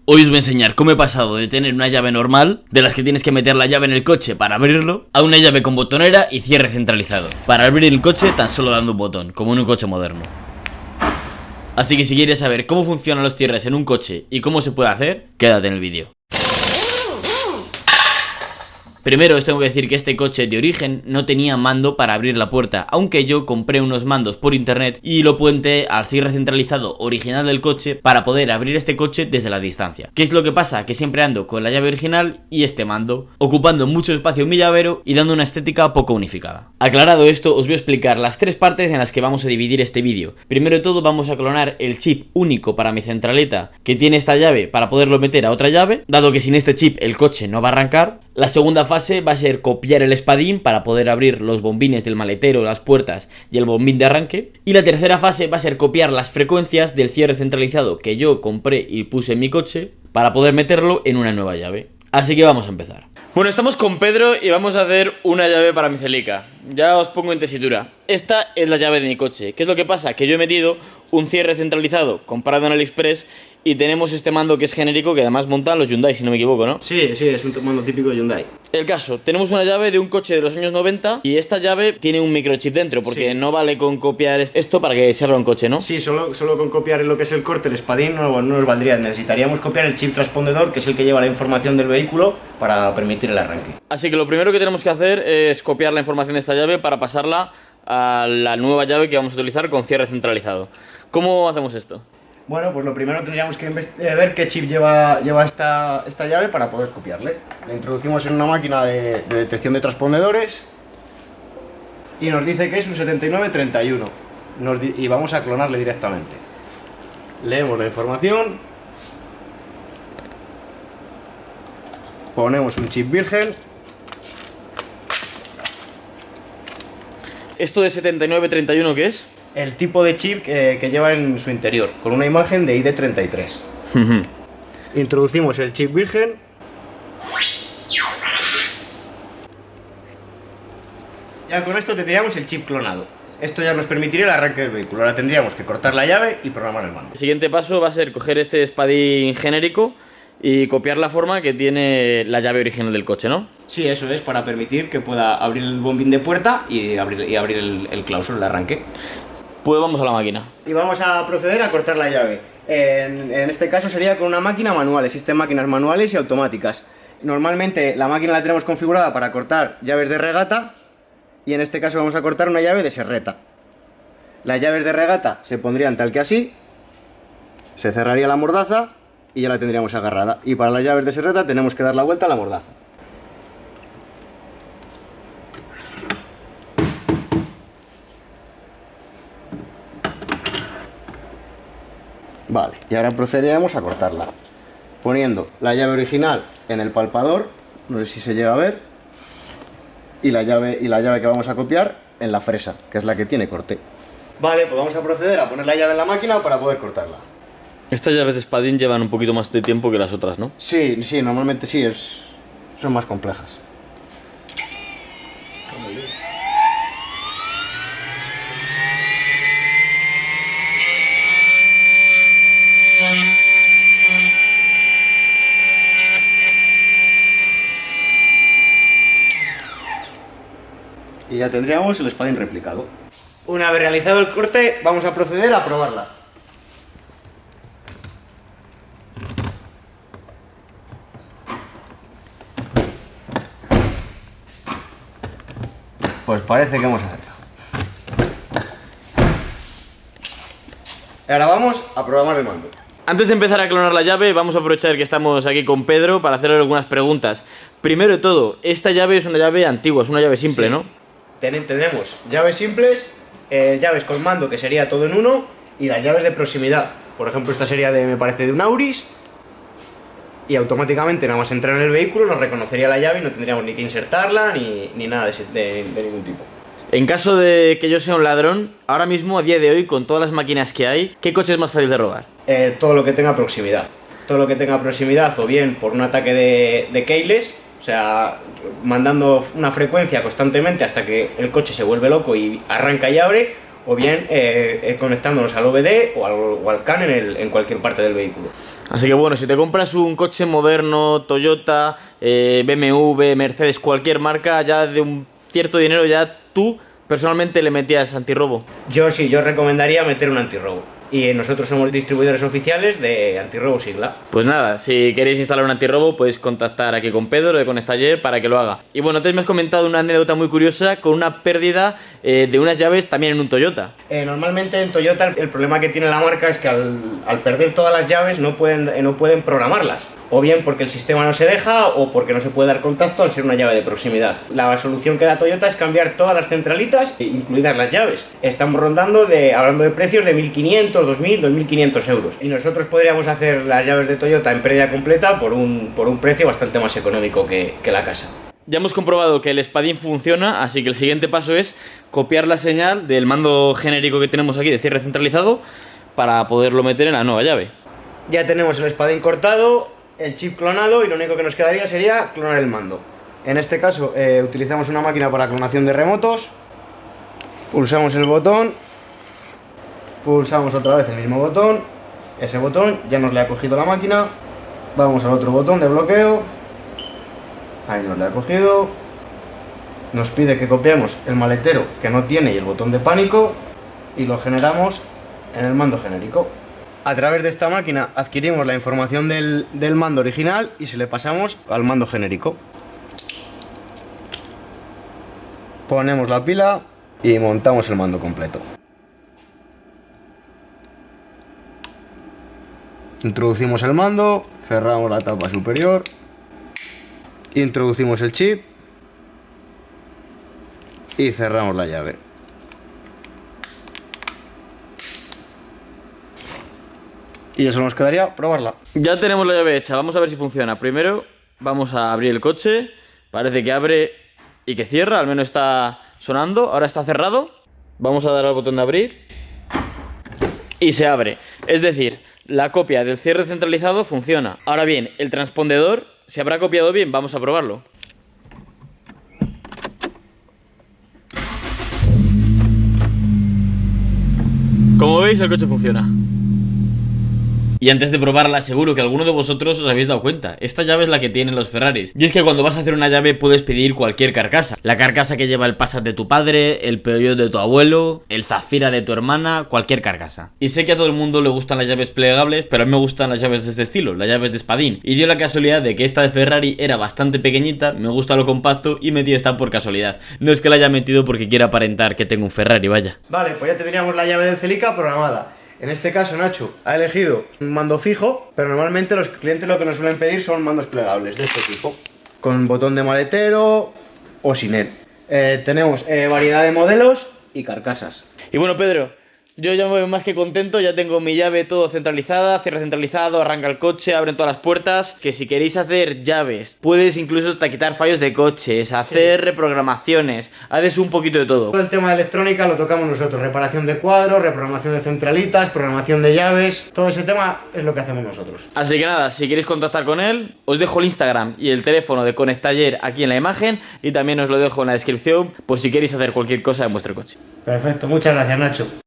Hoy os voy a enseñar cómo he pasado de tener una llave normal, de las que tienes que meter la llave en el coche para abrirlo, a una llave con botonera y cierre centralizado, para abrir el coche tan solo dando un botón, como en un coche moderno. Así que si quieres saber cómo funcionan los cierres en un coche y cómo se puede hacer, quédate en el vídeo. Primero os tengo que decir que este coche de origen no tenía mando para abrir la puerta, aunque yo compré unos mandos por internet y lo puenté al cierre centralizado original del coche para poder abrir este coche desde la distancia. ¿Qué es lo que pasa? Que siempre ando con la llave original y este mando, ocupando mucho espacio en mi llavero y dando una estética poco unificada. Aclarado esto, os voy a explicar las tres partes en las que vamos a dividir este vídeo. Primero de todo vamos a clonar el chip único para mi centraleta que tiene esta llave para poderlo meter a otra llave, dado que sin este chip el coche no va a arrancar. La segunda fase va a ser copiar el espadín para poder abrir los bombines del maletero, las puertas y el bombín de arranque. Y la tercera fase va a ser copiar las frecuencias del cierre centralizado que yo compré y puse en mi coche para poder meterlo en una nueva llave. Así que vamos a empezar. Bueno, estamos con Pedro y vamos a hacer una llave para mi Celica. Ya os pongo en tesitura. Esta es la llave de mi coche. ¿Qué es lo que pasa? Que yo he metido un cierre centralizado comprado en AliExpress y tenemos este mando que es genérico, que además montan los Hyundai, si no me equivoco, ¿no? Sí, es un mando típico de Hyundai. El caso, tenemos una llave de un coche de los años 90 y esta llave tiene un microchip dentro, porque sí, no vale con copiar esto para que se abra un coche, ¿no? Sí, solo con copiar lo que es el corte, el espadín, no nos valdría. Necesitaríamos copiar el chip transpondedor, que es el que lleva la información del vehículo para permitir el arranque. Así que lo primero que tenemos que hacer es copiar la información de esta llave para pasarla a la nueva llave que vamos a utilizar con cierre centralizado. ¿Cómo hacemos esto? Bueno, pues lo primero tendríamos que ver qué chip lleva esta llave para poder copiarle. La introducimos en una máquina de detección de transpondedores y nos dice que es un 7931 y vamos a clonarle directamente. Leemos la información, ponemos un chip virgen. ¿Esto de 7931 qué es? El tipo de chip que lleva en su interior, con una imagen de ID33. Introducimos el chip virgen. Ya con esto tendríamos el chip clonado. Esto ya nos permitiría el arranque del vehículo. Ahora tendríamos que cortar la llave y programar el mando. El siguiente paso va a ser coger este espadín genérico y copiar la forma que tiene la llave original del coche, ¿no? Sí, eso es, para permitir que pueda abrir el bombín de puerta y abrir el clausur, el arranque. Pues vamos a la máquina. Y vamos a proceder a cortar la llave. En este caso sería con una máquina manual. Existen máquinas manuales y automáticas. Normalmente la máquina la tenemos configurada para cortar llaves de regata y en este caso vamos a cortar una llave de serreta. Las llaves de regata se pondrían tal que así, se cerraría la mordaza y ya la tendríamos agarrada. Y para las llaves de serreta tenemos que dar la vuelta a la mordaza. Vale, y ahora procederemos a cortarla poniendo la llave original en el palpador, no sé si se llega a ver, y la llave que vamos a copiar en la fresa, que es la que tiene corte. Vale, pues vamos a proceder a poner la llave en la máquina para poder cortarla. Estas llaves de espadín llevan un poquito más de tiempo que las otras, ¿no? Sí, normalmente sí, son más complejas. Y ya tendríamos el espadín replicado. Una vez realizado el corte, vamos a proceder a probarla. Pues parece que hemos acertado. Ahora vamos a programar el mando. Antes de empezar a clonar la llave, vamos a aprovechar que estamos aquí con Pedro para hacerle algunas preguntas. Primero de todo, esta llave es una llave antigua, es una llave simple, sí, ¿no? Tenemos llaves simples, llaves con mando, que sería todo en uno, y las llaves de proximidad. Por ejemplo, esta sería me parece de un Auris, y automáticamente nada más entrar en el vehículo nos reconocería la llave y no tendríamos ni que insertarla ni nada de ningún tipo. En caso de que yo sea un ladrón, ahora mismo, a día de hoy, con todas las máquinas que hay, ¿qué coche es más fácil de robar? Todo lo que tenga proximidad. Todo lo que tenga proximidad, o bien por un ataque de keyless, o sea, mandando una frecuencia constantemente hasta que el coche se vuelve loco y arranca y abre, o bien conectándonos al OBD o al CAN en cualquier parte del vehículo. Así que bueno, si te compras un coche moderno, Toyota, BMW, Mercedes, cualquier marca, ya de un cierto dinero ya tú personalmente le metías antirrobo. Yo sí, yo recomendaría meter un antirrobo. Y nosotros somos distribuidores oficiales de Antirrobo Sigla. Pues nada, si queréis instalar un antirrobo, podéis contactar aquí con Pedro de Conectaller para que lo haga. Y bueno, antes me has comentado una anécdota muy curiosa con una pérdida de unas llaves también en un Toyota. Normalmente en Toyota el problema que tiene la marca es que al perder todas las llaves no pueden programarlas. O bien porque el sistema no se deja o porque no se puede dar contacto al ser una llave de proximidad. La solución que da Toyota es cambiar todas las centralitas, incluidas las llaves. Estamos rondando hablando de precios de 1.500, 2.000, 2.500 euros. Y nosotros podríamos hacer las llaves de Toyota en pérdida completa por un precio bastante más económico que la casa. Ya hemos comprobado que el espadín funciona, así que el siguiente paso es copiar la señal del mando genérico que tenemos aquí de cierre centralizado para poderlo meter en la nueva llave. Ya tenemos el espadín cortado, el chip clonado y lo único que nos quedaría sería clonar el mando. En este caso utilizamos una máquina para clonación de remotos, pulsamos el botón, pulsamos otra vez el mismo botón, ese botón ya nos le ha cogido la máquina, vamos al otro botón de bloqueo, ahí nos le ha cogido, nos pide que copiemos el maletero que no tiene y el botón de pánico y lo generamos en el mando genérico. A través de esta máquina adquirimos la información del mando original y se le pasamos al mando genérico. Ponemos la pila y montamos el mando completo. Introducimos el mando, cerramos la tapa superior, introducimos el chip y cerramos la llave. Y eso nos quedaría probarla. Ya tenemos la llave hecha, vamos a ver si funciona. Primero vamos a abrir el coche, parece que abre y que cierra, al menos está sonando, ahora está cerrado. Vamos a dar al botón de abrir y se abre. Es decir, la copia del cierre centralizado funciona. Ahora bien, el transpondedor, ¿se habrá copiado bien? Vamos a probarlo. Como veis, el coche funciona. Y antes de probarla, seguro que alguno de vosotros os habéis dado cuenta. Esta llave es la que tienen los Ferraris. Y es que cuando vas a hacer una llave puedes pedir cualquier carcasa. La carcasa que lleva el Passat de tu padre, el Peugeot de tu abuelo, el Zafira de tu hermana, cualquier carcasa. Y sé que a todo el mundo le gustan las llaves plegables, pero a mí me gustan las llaves de este estilo, las llaves de espadín. Y dio la casualidad de que esta de Ferrari era bastante pequeñita, me gusta lo compacto y metí esta por casualidad. No es que la haya metido porque quiera aparentar que tengo un Ferrari, vaya. Vale, pues ya tendríamos la llave del Celica programada. En este caso Nacho ha elegido un mando fijo, pero normalmente los clientes lo que nos suelen pedir son mandos plegables de este tipo, con botón de maletero o sin él. Tenemos variedad de modelos y carcasas. Y bueno, Pedro, yo ya me voy más que contento, ya tengo mi llave todo centralizada, cierre centralizado, arranca el coche, abren todas las puertas. Que si queréis hacer llaves, puedes incluso hasta quitar fallos de coches, hacer reprogramaciones, haces un poquito de todo. Todo el tema de electrónica lo tocamos nosotros, reparación de cuadros, reprogramación de centralitas, programación de llaves, todo ese tema es lo que hacemos nosotros. Así que nada, si queréis contactar con él, os dejo el Instagram y el teléfono de Conectaller aquí en la imagen y también os lo dejo en la descripción por si queréis hacer cualquier cosa en vuestro coche. Perfecto, muchas gracias Nacho.